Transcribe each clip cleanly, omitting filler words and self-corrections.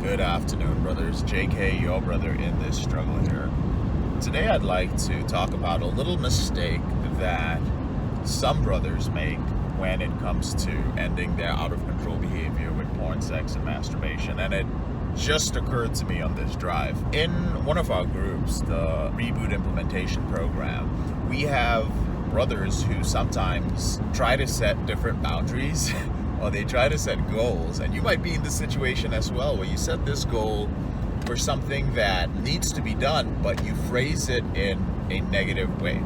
Good afternoon, brothers. JK, your brother in this struggle here. Today I'd like to talk about a little mistake that some brothers make when it comes to ending their out-of-control behavior with porn, sex, and masturbation. And it just occurred to me on this drive. In one of our groups, the Reboot implementation program, we have brothers who sometimes try to set different boundaries or they try to set goals. And you might be in this situation as well, where you set this goal for something that needs to be done, but you phrase it in a negative way.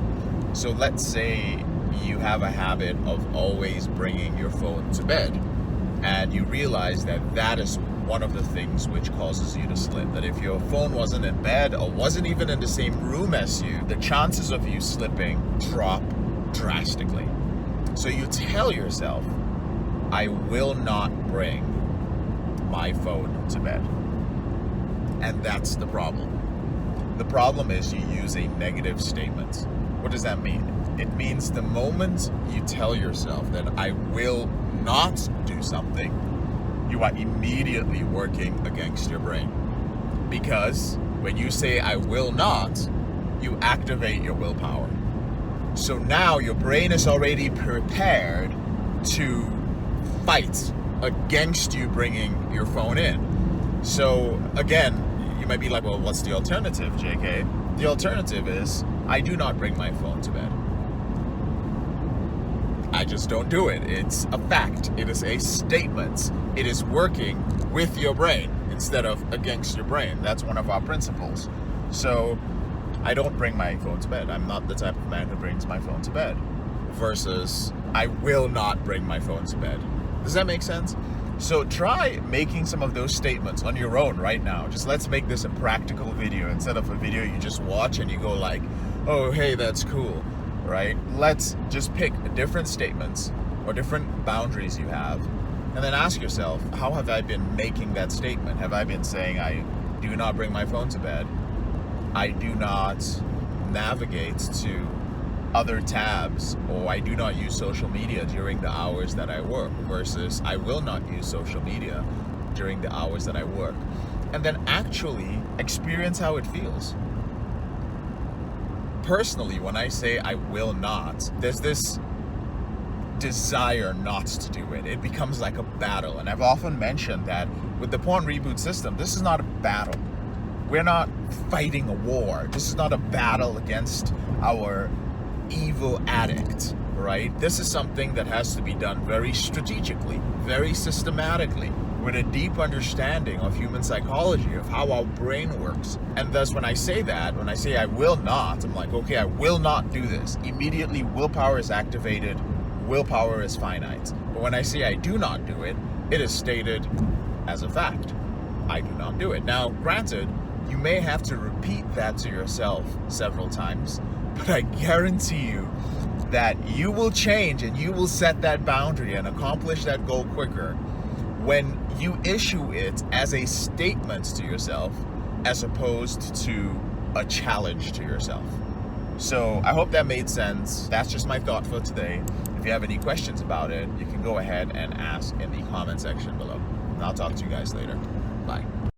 So let's say you have a habit of always bringing your phone to bed, and you realize that that is one of the things which causes you to slip. That if your phone wasn't in bed or wasn't even in the same room as you, the chances of you slipping drop drastically. So you tell yourself, I will not bring my phone to bed. And that's the problem. The problem is you use a negative statement. What does that mean? It means the moment you tell yourself that I will not do something, you are immediately working against your brain. Because when you say I will not, you activate your willpower. So now your brain is already prepared to fight against you bringing your phone in. So again, you might be like, well, what's the alternative, JK? The alternative is I do not bring my phone to bed. I just don't do it. It's a fact. It is a statement. It is working with your brain instead of against your brain. That's one of our principles. So I don't bring my phone to bed. I'm not the type of man who brings my phone to bed. Versus I will not bring my phone to bed. Does that make sense? So try making some of those statements on your own right now. Just let's make this a practical video instead of a video you just watch and you go like, oh, hey, that's cool, right? Let's just pick different statements or different boundaries you have and then ask yourself, how have I been making that statement? Have I been saying I do not bring my phone to bed? I do not navigate to other tabs, or I do not use social media during the hours that I work, versus I will not use social media during the hours that I work. And then actually experience how it feels. Personally, when I say I will not, there's this desire not to do it. It becomes like a battle. And I've often mentioned that with the porn reboot system, this is not a battle. We're not fighting a war. This is not a battle against our evil addict, right? This is something that has to be done very strategically, very systematically, with a deep understanding of human psychology, of how our brain works. And thus, when I say that, when I say I will not, I'm like, okay, I will not do this. Immediately, willpower is activated. Willpower is finite. But when I say I do not do it, it is stated as a fact. I do not do it. Now, granted, you may have to repeat that to yourself several times, but I guarantee you that you will change and you will set that boundary and accomplish that goal quicker when you issue it as a statement to yourself as opposed to a challenge to yourself. So I hope that made sense. That's just my thought for today. If you have any questions about it, you can go ahead and ask in the comment section below. And I'll talk to you guys later. Bye.